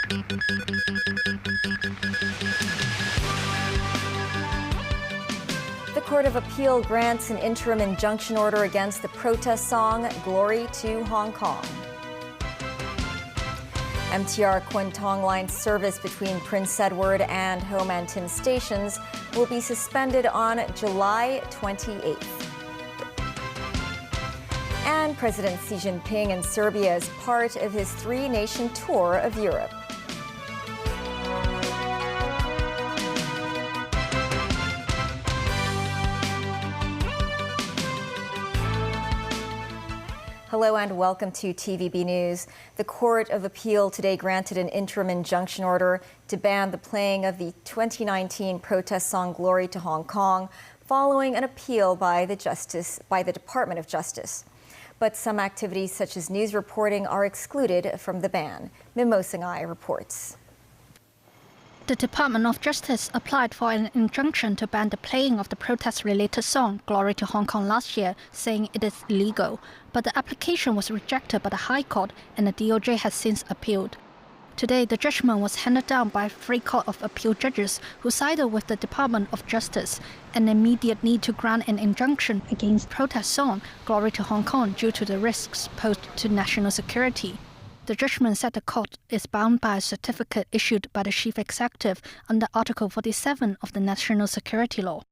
The Court of Appeal grants an interim injunction order against the protest song Glory to Hong Kong. MTR Kwun Tong Line service between Prince Edward and Ho Man Tin stations will be suspended on July 28th. And President Xi Jinping in Serbia as part of his three-nation tour of Europe. Hello and welcome to TVB News. The Court of Appeal today granted an interim injunction order to ban the playing of the 2019 protest song Glory to Hong Kong following an appeal by the Department of Justice. But some activities such as news reporting are excluded from the ban. Mimo Singhai reports. The Department of Justice applied for an injunction to ban the playing of the protest-related song Glory to Hong Kong last year, saying it is illegal. But the application was rejected by the High Court, and the DOJ has since appealed. Today, the judgment was handed down by 3 Court of Appeal judges who sided with the Department of Justice, an immediate need to grant an injunction against protest song Glory to Hong Kong due to the risks posed to national security. The judgment said the court is bound by a certificate issued by the chief executive under Article 47 of the National Security Law.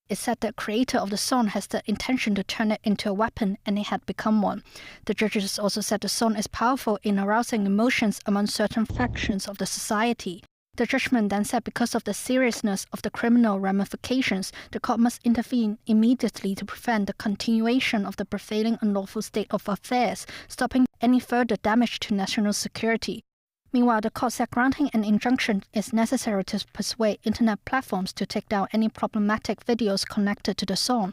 It said the creator of the song has the intention to turn it into a weapon, and it had become one. The judges also said the song is powerful in arousing emotions among certain factions of the society. The judgment then said because of the seriousness of the criminal ramifications, the court must intervene immediately to prevent the continuation of the prevailing unlawful state of affairs, stopping any further damage to national security. Meanwhile, the court said granting an injunction is necessary to persuade internet platforms to take down any problematic videos connected to the song.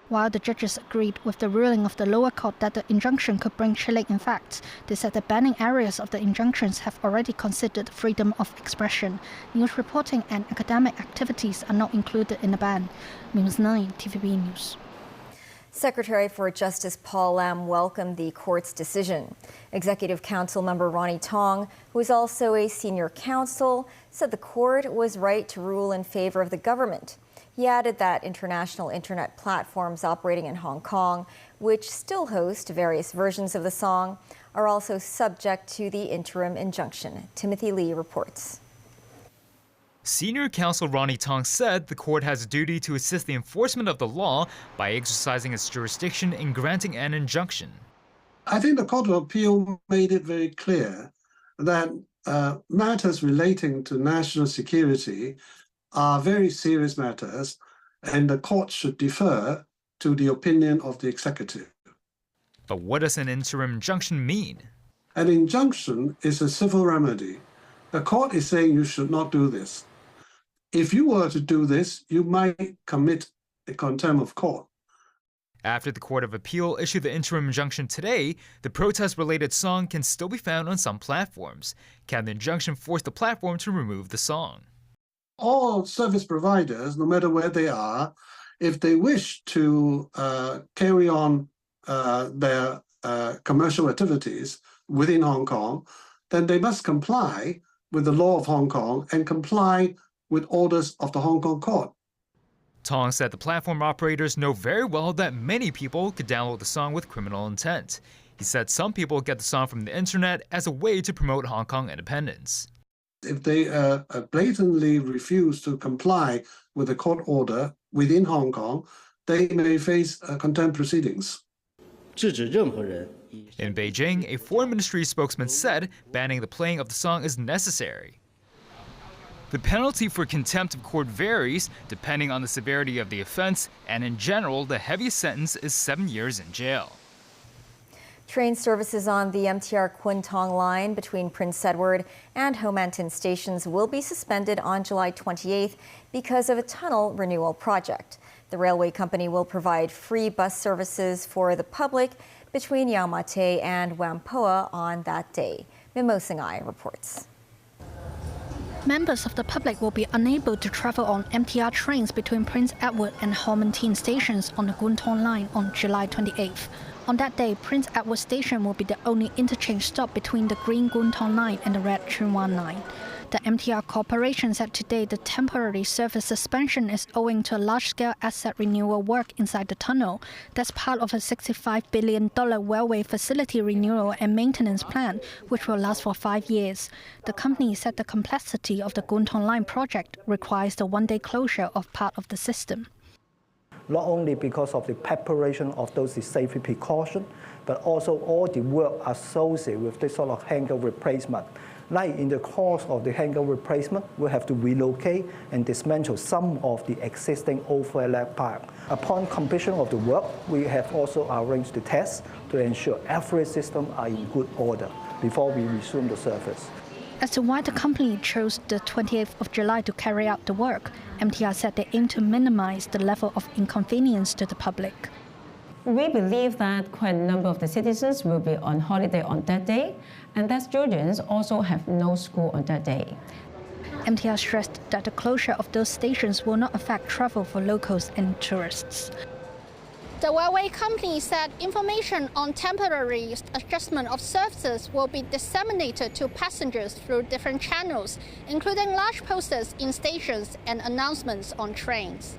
While the judges agreed with the ruling of the lower court that the injunction could bring chilling effects, they said the banning areas of the injunctions have already considered freedom of expression. News reporting and academic activities are not included in the ban. News 9, TVB News. Secretary for Justice Paul Lam welcomed the court's decision. Executive Council member Ronnie Tong, who is also a senior counsel, said the court was right to rule in favor of the government. He added that international internet platforms operating in Hong Kong, which still host various versions of the song, are also subject to the interim injunction. Timothy Lee reports. Senior counsel Ronnie Tong said the court has a duty to assist the enforcement of the law by exercising its jurisdiction in granting an injunction. I think the Court of Appeal made it very clear that matters relating to national security are very serious matters, and the court should defer to the opinion of the executive. But what does an interim injunction mean? An injunction is a civil remedy. The court is saying you should not do this. If you were to do this, you might commit a contempt of court. After the Court of Appeal issued the interim injunction today, the protest-related song can still be found on some platforms. Can the injunction force the platform to remove the song? All service providers, no matter where they are, if they wish to carry on their commercial activities within Hong Kong, then they must comply with the law of Hong Kong and comply with orders of the Hong Kong court. Tong said the platform operators know very well that many people could download the song with criminal intent. He said some people get the song from the internet as a way to promote Hong Kong independence. If they blatantly refuse to comply with the court order within Hong Kong, they may face contempt proceedings. In Beijing, a foreign ministry spokesman said banning the playing of the song is necessary. The penalty for contempt of court varies depending on the severity of the offense, and in general, the heaviest sentence is 7 years in jail. Train services on the MTR Kwun Tong line between Prince Edward and Ho Man Tin stations will be suspended on July 28th because of a tunnel renewal project. The railway company will provide free bus services for the public between Yau Ma Tei and Whampoa on that day. Mimo Singhai reports. Members of the public will be unable to travel on MTR trains between Prince Edward and Ho Man Tin stations on the Kwun Tong line on July 28th. On that day, Prince Edward Station will be the only interchange stop between the green Kwun Tong line and the red Tsuen Wan line. The MTR Corporation said today the temporary service suspension is owing to a large-scale asset renewal work inside the tunnel. That's part of a $65 billion railway facility renewal and maintenance plan, which will last for 5 years. The company said the complexity of the Kwun Tong line project requires the one-day closure of part of the system. Not only because of the preparation of those safety precautions, but also all the work associated with this sort of hangar replacement. Like in the course of the hangar replacement, we have to relocate and dismantle some of the existing overlap park. Upon completion of the work, we have also arranged the tests to ensure every system are in good order before we resume the service. As to why the company chose the 28th of July to carry out the work, MTR said they aim to minimize the level of inconvenience to the public. We believe that quite a number of the citizens will be on holiday on that day, and that students also have no school on that day. MTR stressed that the closure of those stations will not affect travel for locals and tourists. The railway company said information on temporary adjustment of services will be disseminated to passengers through different channels, including large posters in stations and announcements on trains.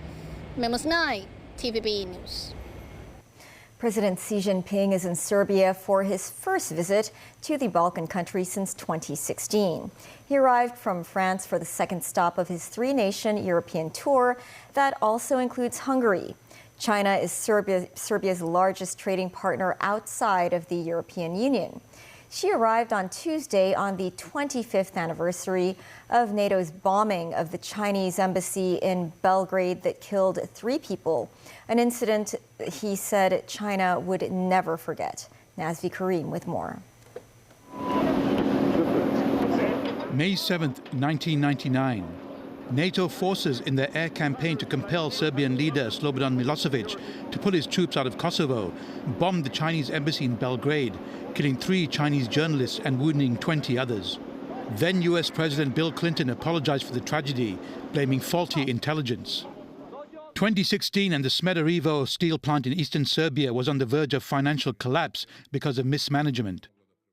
Memos 9, TVB News. President Xi Jinping is in Serbia for his first visit to the Balkan country since 2016. He arrived from France for the second stop of his three-nation European tour that also includes Hungary. China is Serbia's largest trading partner outside of the European Union. She arrived on Tuesday on the 25th anniversary of NATO's bombing of the Chinese embassy in Belgrade that killed 3 people, an incident he said China would never forget. Nazvi Karim with more. May 7th, 1999. NATO forces in their air campaign to compel Serbian leader Slobodan Milosevic to pull his troops out of Kosovo bombed the Chinese embassy in Belgrade, killing 3 Chinese journalists and wounding 20 others. Then US President Bill Clinton apologized for the tragedy, blaming faulty intelligence. 2016 and the Smederevo steel plant in eastern Serbia was on the verge of financial collapse because of mismanagement.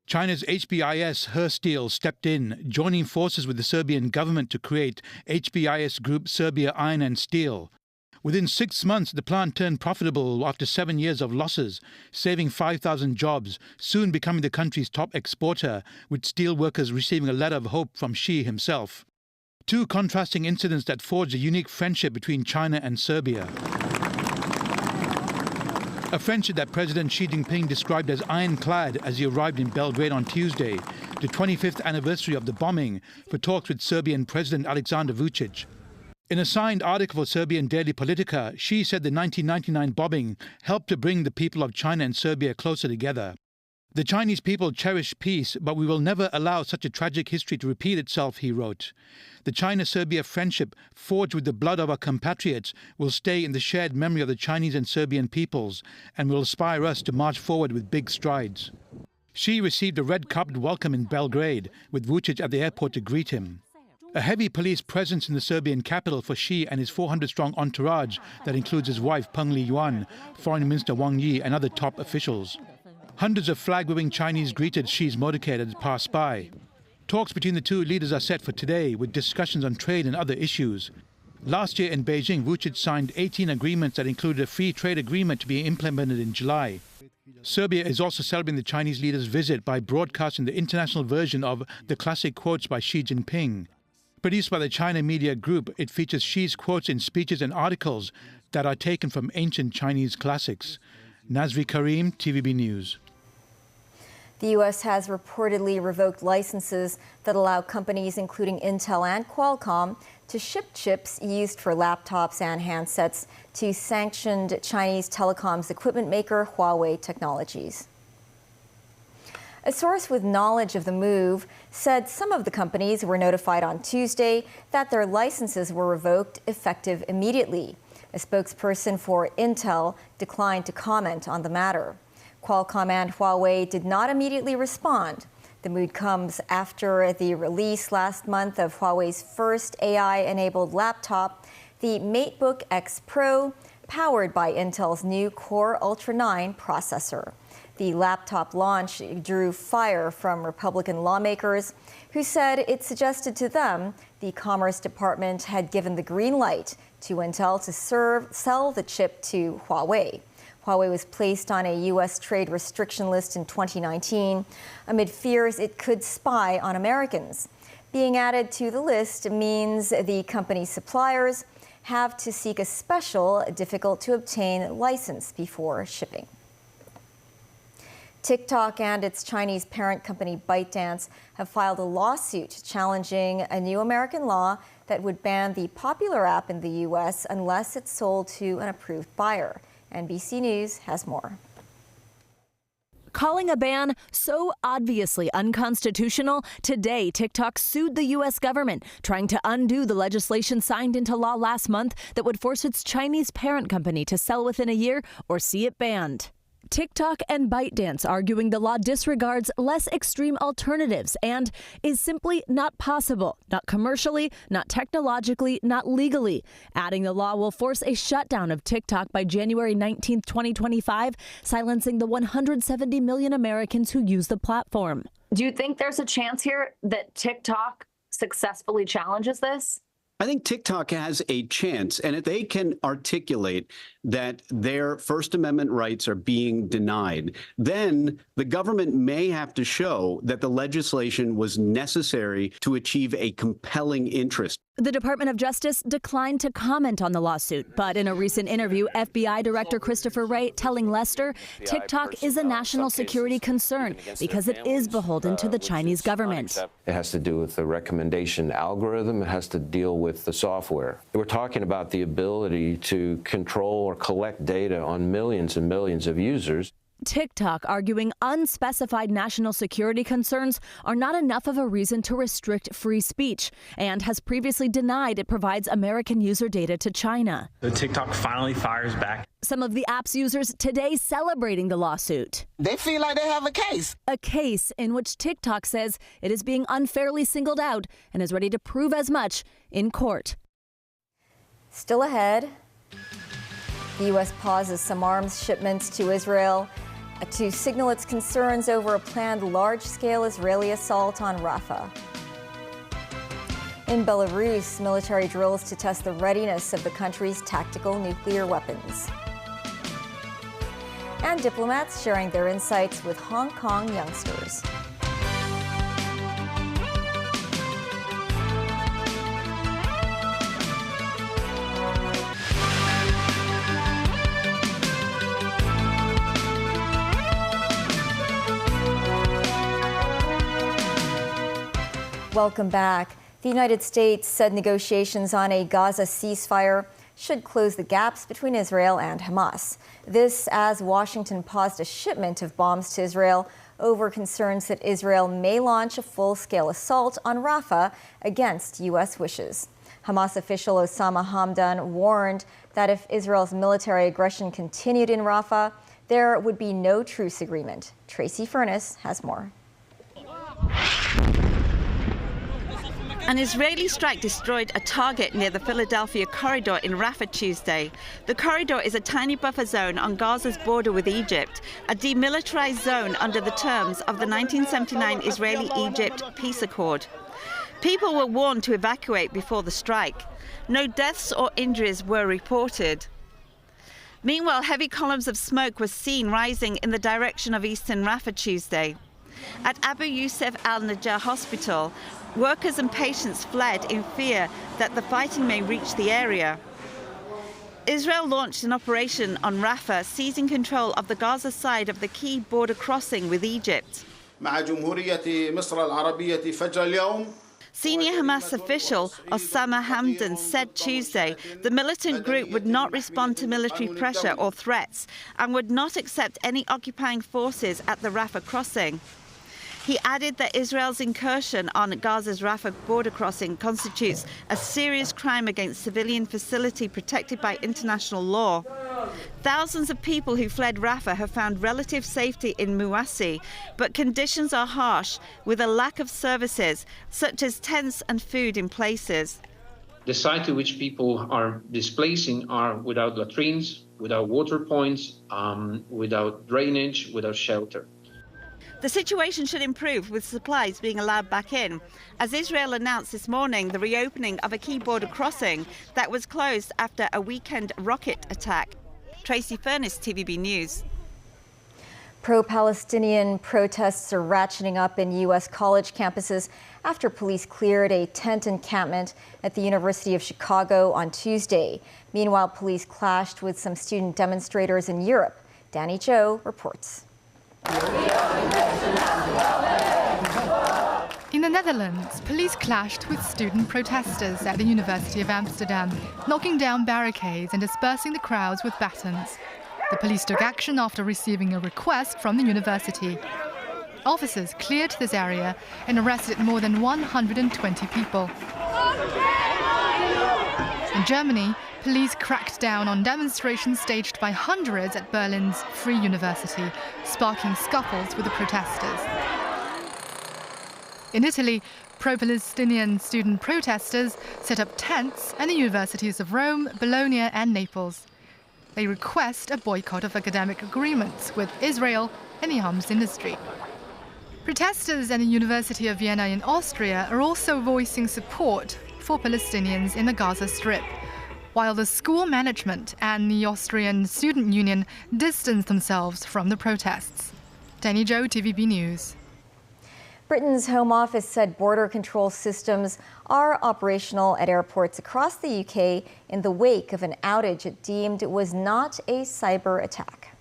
China's HBIS Steel stepped in, joining forces with the Serbian government to create HBIS Group Serbia Iron and Steel. Within 6 months, the plant turned profitable after 7 years of losses, saving 5,000 jobs, soon becoming the country's top exporter, with steel workers receiving a letter of hope from Xi himself. 2 contrasting incidents that forged a unique friendship between China and Serbia. A friendship that President Xi Jinping described as ironclad as he arrived in Belgrade on Tuesday, the 25th anniversary of the bombing, for talks with Serbian President Aleksandar Vučić. In a signed article for Serbian daily Politica, Xi said the 1999 bombing helped to bring the people of China and Serbia closer together. The Chinese people cherish peace, but we will never allow such a tragic history to repeat itself, he wrote. The China-Serbia friendship, forged with the blood of our compatriots, will stay in the shared memory of the Chinese and Serbian peoples and will inspire us to march forward with big strides. Xi received a red carpet welcome in Belgrade, with Vučić at the airport to greet him. A heavy police presence in the Serbian capital for Xi and his 400-strong entourage that includes his wife Peng Liyuan, Foreign Minister Wang Yi and other top officials. Hundreds of flag-waving Chinese greeted Xi's motorcade as it passed by. Talks between the 2 leaders are set for today, with discussions on trade and other issues. Last year in Beijing, Vučić signed 18 agreements that included a free trade agreement to be implemented in July. Serbia is also celebrating the Chinese leader's visit by broadcasting the international version of the classic quotes by Xi Jinping. Produced by the China Media Group, it features Xi's quotes in speeches and articles that are taken from ancient Chinese classics. Nazvi Karim, TVB News. The U.S. has reportedly revoked licenses that allow companies including Intel and Qualcomm to ship chips used for laptops and handsets to sanctioned Chinese telecoms equipment maker Huawei Technologies. A source with knowledge of the move said some of the companies were notified on Tuesday that their licenses were revoked effective immediately. A spokesperson for Intel declined to comment on the matter. Qualcomm and Huawei did not immediately respond. The move comes after the release last month of Huawei's first AI-enabled laptop, the MateBook X Pro, powered by Intel's new Core Ultra 9 processor. The laptop launch drew fire from Republican lawmakers who said it suggested to them the Commerce Department had given the green light to Intel to sell the chip to Huawei. Huawei was placed on a U.S. trade restriction list in 2019 amid fears it could spy on Americans. Being added to the list means the company's suppliers have to seek a special, difficult-to-obtain license before shipping. TikTok and its Chinese parent company ByteDance have filed a lawsuit challenging a new American law that would ban the popular app in the U.S. unless it's sold to an approved buyer. NBC News has more. Calling a ban so obviously unconstitutional, today TikTok sued the U.S. government, trying to undo the legislation signed into law last month that would force its Chinese parent company to sell within a year or see it banned. TikTok and ByteDance arguing the law disregards less extreme alternatives and is simply not possible, not commercially, not technologically, not legally. Adding the law will force a shutdown of TikTok by January 19, 2025, silencing the 170 million Americans who use the platform. Do you think there's a chance here that TikTok successfully challenges this? I think TikTok has a chance, and if they can articulate that their First Amendment rights are being denied, then the government may have to show that the legislation was necessary to achieve a compelling interest. The Department of Justice declined to comment on the lawsuit, but in a recent interview, FBI Director Christopher Wray telling Lester TikTok is a national security concern because it is beholden to the Chinese government. It has to do with the recommendation algorithm. It has to deal with the software. We're talking about the ability to control or collect data on millions and millions of users. TikTok arguing unspecified national security concerns are not enough of a reason to restrict free speech, and has previously denied it provides American user data to China. The TikTok finally fires back. Some of the app's users today celebrating the lawsuit. They feel like they have a case. A case in which TikTok says it is being unfairly singled out and is ready to prove as much in court. Still ahead, the U.S. pauses some arms shipments to Israel to signal its concerns over a planned large-scale Israeli assault on Rafah. In Belarus, military drills to test the readiness of the country's tactical nuclear weapons. And diplomats sharing their insights with Hong Kong youngsters. Welcome back. The United States said negotiations on a Gaza ceasefire should close the gaps between Israel and Hamas. This as Washington paused a shipment of bombs to Israel over concerns that Israel may launch a full-scale assault on Rafah against U.S. wishes. Hamas official Osama Hamdan warned that if Israel's military aggression continued in Rafah, there would be no truce agreement. Tracy Furness has more. An Israeli strike destroyed a target near the Philadelphia corridor in Rafah Tuesday. The corridor is a tiny buffer zone on Gaza's border with Egypt, a demilitarized zone under the terms of the 1979 Israeli-Egypt peace accord. People were warned to evacuate before the strike. No deaths or injuries were reported. Meanwhile, heavy columns of smoke were seen rising in the direction of eastern Rafah Tuesday. At Abu Yusuf al-Najjar Hospital, workers and patients fled in fear that the fighting may reach the area. Israel launched an operation on Rafah, seizing control of the Gaza side of the key border crossing with Egypt. Senior Hamas official Osama Hamdan said Tuesday the militant group would not respond to military pressure or threats and would not accept any occupying forces at the Rafah crossing. He added that Israel's incursion on Gaza's Rafah border crossing constitutes a serious crime against civilian facility protected by international law. Thousands of people who fled Rafah have found relative safety in Muwasi, but conditions are harsh with a lack of services such as tents and food in places. The site to which people are displacing are without latrines, without water points, without drainage, without shelter. The situation should improve with supplies being allowed back in, as Israel announced this morning the reopening of a key border crossing that was closed after a weekend rocket attack. Tracy Furness, TVB News. Pro-Palestinian protests are ratcheting up in U.S. college campuses after police cleared a tent encampment at the University of Chicago on Tuesday. Meanwhile, police clashed with some student demonstrators in Europe. Danny Zhou reports. In the Netherlands, police clashed with student protesters at the University of Amsterdam, knocking down barricades and dispersing the crowds with batons. The police took action after receiving a request from the university. Officers cleared this area and arrested more than 120 people. In Germany, police cracked down on demonstrations staged by hundreds at Berlin's Free University, sparking scuffles with the protesters. In Italy, pro-Palestinian student protesters set up tents at the universities of Rome, Bologna and Naples. They request a boycott of academic agreements with Israel and the arms industry. Protesters at the University of Vienna in Austria are also voicing support for Palestinians in the Gaza Strip, while the school management and the Austrian Student Union distance themselves from the protests. Danny Zhou, TVB News. Britain's Home Office said border control systems are operational at airports across the UK in the wake of an outage it deemed was not a cyber attack.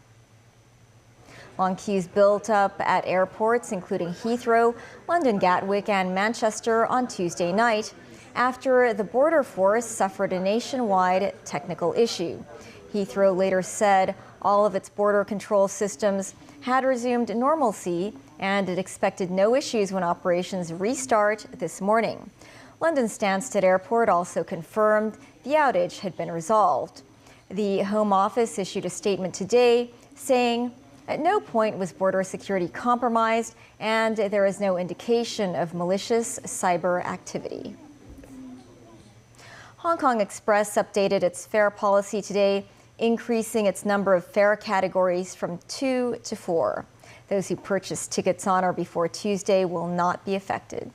Long queues built up at airports including Heathrow, London Gatwick and Manchester on Tuesday night after the border force suffered a nationwide technical issue. Heathrow later said all of its border control systems had resumed normalcy and it expected no issues when operations restart this morning. London Stansted Airport also confirmed the outage had been resolved. The Home Office issued a statement today saying, "At no point was border security compromised and there is no indication of malicious cyber activity." Hong Kong Express updated its fare policy today, increasing its number of fare categories from 2 to 4. Those who purchased tickets on or before Tuesday will not be affected.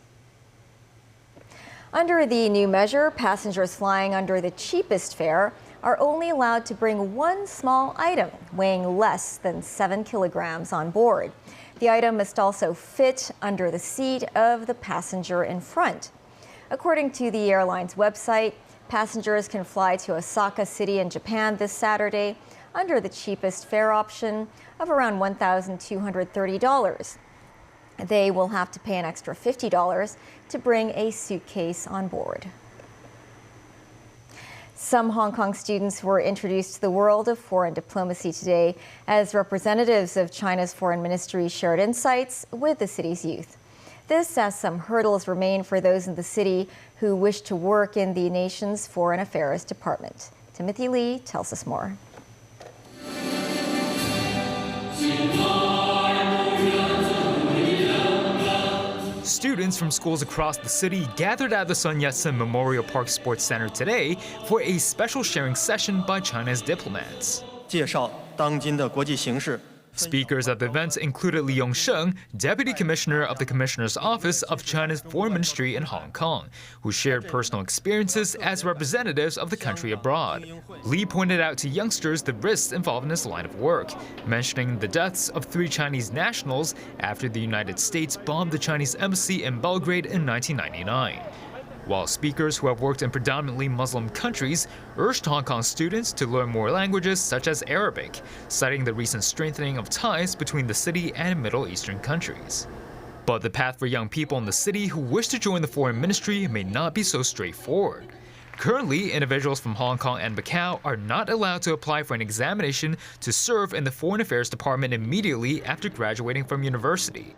Under the new measure, passengers flying under the cheapest fare are only allowed to bring one small item weighing less than 7 kilograms on board. The item must also fit under the seat of the passenger in front. According to the airline's website, passengers can fly to Osaka City in Japan this Saturday under the cheapest fare option of around $1,230. They will have to pay an extra $50 to bring a suitcase on board. Some Hong Kong students were introduced to the world of foreign diplomacy today as representatives of China's foreign ministry shared insights with the city's youth. This as some hurdles remain for those in the city who wish to work in the nation's Foreign Affairs Department. Timothy Lee tells us more. Students from schools across the city gathered at the Sun Yat-sen Memorial Park Sports Center today for a special sharing session by China's diplomats. 介绍当今的国际形势 Speakers at the event included Li Yongsheng, Deputy Commissioner of the Commissioner's Office of China's Foreign Ministry in Hong Kong, who shared personal experiences as representatives of the country abroad. Li pointed out to youngsters the risks involved in this line of work, mentioning the deaths of 3 Chinese nationals after the United States bombed the Chinese embassy in Belgrade in 1999. While speakers who have worked in predominantly Muslim countries urged Hong Kong students to learn more languages such as Arabic, citing the recent strengthening of ties between the city and Middle Eastern countries. But the path for young people in the city who wish to join the foreign ministry may not be so straightforward. Currently, individuals from Hong Kong and Macau are not allowed to apply for an examination to serve in the Foreign Affairs Department immediately after graduating from university.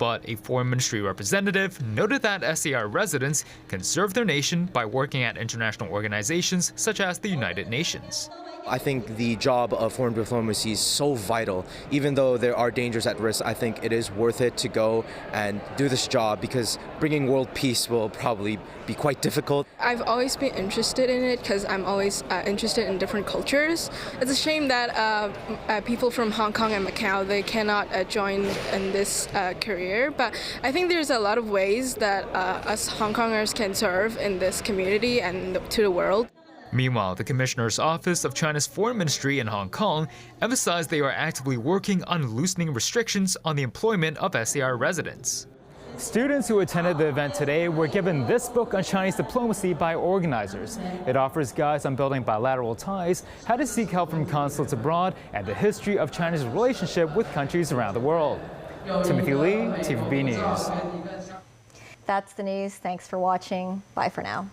But a Foreign Ministry representative noted that SAR residents can serve their nation by working at international organizations such as the United Nations. I think the job of foreign diplomacy is so vital. Even though there are dangers at risk, I think it is worth it to go and do this job because bringing world peace will probably be quite difficult. I've always been interested in it because I'm always interested in different cultures. It's a shame that people from Hong Kong and Macau, they cannot join in this career, but I think there's a lot of ways that us Hong Kongers can serve in this community and to the world. Meanwhile, the Commissioner's Office of China's Foreign Ministry in Hong Kong emphasized they are actively working on loosening restrictions on the employment of SAR residents. Students who attended the event today were given this book on Chinese diplomacy by organizers. It offers guides on building bilateral ties, how to seek help from consulates abroad, and the history of China's relationship with countries around the world. Timothy Lee, TVB News. That's the news. Thanks for watching. Bye for now.